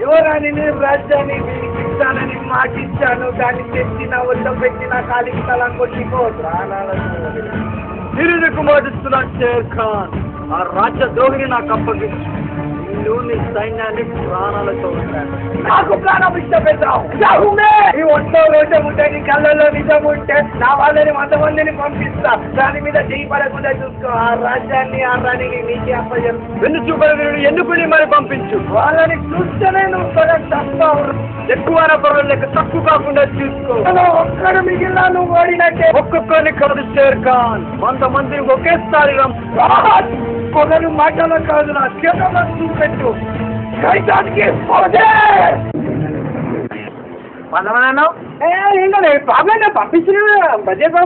యువరాణి రాజ్యాన్ని ఇస్తానని మాటిచ్చాను. దాన్ని తెచ్చిన వద్ద పెట్టిన కాలికి తల కొట్టిపో ప్రాణాలను తిరుగు మాటిస్తున్నా షేర్ ఖాన్. ఆ రాజ్య ద్రోహిని నాకు అప్పగించు. నిన్ను నీ సైన్యాన్ని ప్రాణాలతో ఉంటాను. నాకు ప్రాణం ఇష్టపెట్టావు. నీ ఒంట్లో రోజం ఉంటే, నీ కళ్ళల్లో నిజం ఉంటే నా వాళ్ళని 100 మందిని పంపిస్తా. దాని మీద చెయ్యి పడకుండా చూసుకో. ఆ రాజ్యాన్ని ఆ రాణిని నీకే అప్పచెప్పు. వెన్ను చూపని ఎందుకు మరి పంపించు. వాళ్ళని చూస్తేనే నువ్వు సగం తప్పావు. ఎక్కువ పర్వాలేదు, లెక్క తక్కువ కాకుండా చూసుకో. ఒక్కడు మిగిలిన నువ్వు ఓడినట్టే. ఒక్కొక్కరిని కాదు షేర్ ఖాన్, 100 మందిని ఒకేసారి పొగలు మాటలు కాదు, నా చేతుల్లో చూపెట్టు. కైతానికి బాగా పంపించిన బడ్జెట్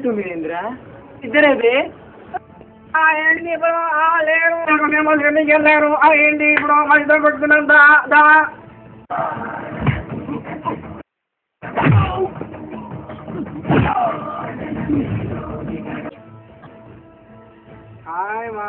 తొమ్మిదిరా ఇద్దరేది ఏంటి ఇప్పుడు లేరు మేము వెళ్ళారు. ఏంటి ఇప్పుడు మధ్యలో కొట్టుకున్నాం. దా హాయ్ మా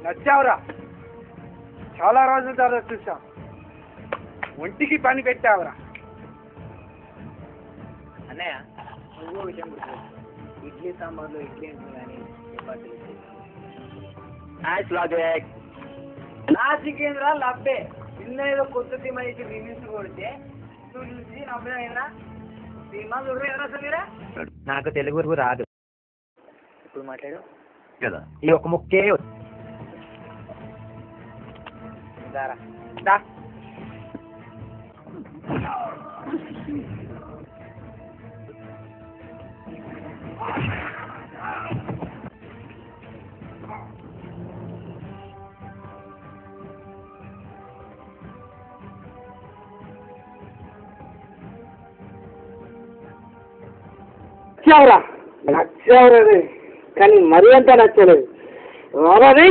నచ్చావురా. చాలా రోజుల తర్వాత చూసాం. ఒంటికి పని పెట్టావురా. అన్నయ్య నువ్వు విషయం ఇడ్లీ సాంబార్లో ఇడ్లీ ఉంటుంది కానీ నాసికేంద్ర లబ్బే నిన్న ఏదో కొత్త సినిమా ఇచ్చి రిలీజ్ కొడితే నువ్వు చూసి నమ్మేనా సినిమా చూడరా అసలు? నాకు తెలుగు రాదు. ఇప్పుడు మాట్లాడు కదా, ఈ ఒక ముక్కే దా నచ్చావురా కానీ మరీ అంతా నచ్చలేదు. రారీ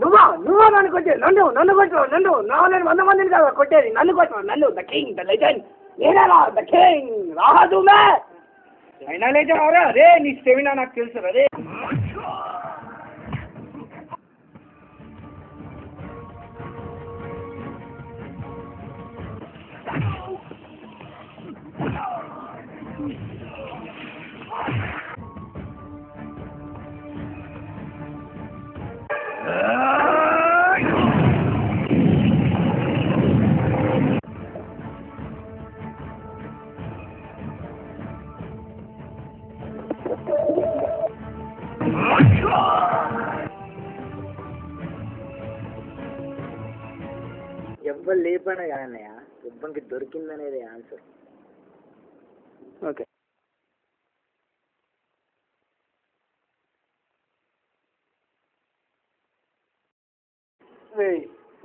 నువ్వు నన్ను కొట్టే నన్ను కొట్టు నన్ను 100 మందిని కదా కొట్టేది. నన్ను కొట్టు, నన్ను ద కింగ్ ద లెజెండ్ నేనేరా ద కింగ్ రాదు మే అయినా లెజెండ్ అవరా. అరే నీ స్టెమినా నాకు తెలుసు. అరే ఎవ్వరు లేపనా కాదన్నయ్య, ఎవ్వరికి దొరికిందనేది ఆన్సర్. ఓకే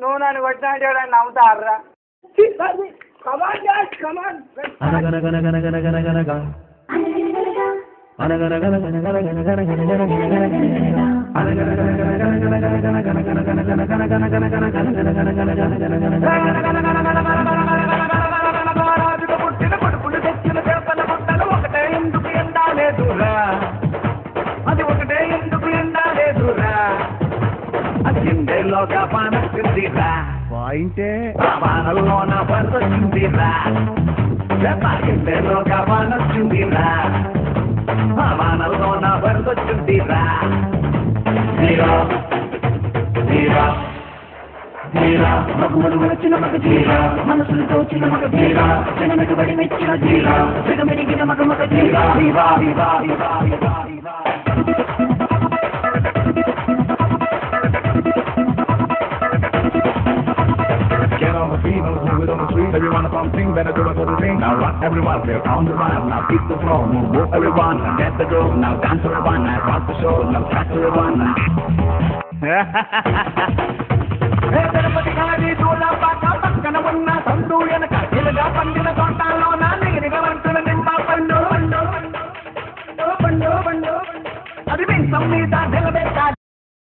నువ్వు నన్ను కొట్టినా అంటే ఎవరైనా నవ్వుతారా? కమాన్ డాడ్ కమాన్. పుట్టిన కొడుకులు తెచ్చిన చేపల ముట్టలు ఒకటే ఎందుకు ఎండాలేదురా, అది ఒకటే ఎందుకు ఎండాలేదురా, అది ఎండేలోగా పానొచ్చిందిరా, పాయింటే వానల్లోన పరదొచ్చిందిరా, ఎండేలోగా పానొచ్చిందిరా, వానల్లోన పరదొచ్చిందిరా. జీరా జీరా జీరా మగుమడు వచ్చిన మగ జీరా, మనసులు తోచిన మగ జీరా, జనమెటుబడి మెచ్చిన జీరా, జగమెరిగిన మగ మగ జీరా. వివా వివా వివా వివా వివా. Get on the feet, on the smooth on the street. Everyone up on sing, better do a little thing. Now rock everyone, we're on the run. Now beat the floor, move everyone. Now get the groove, now dance everyone. Now rock the show, now catch everyone. Tirupati గారి దూల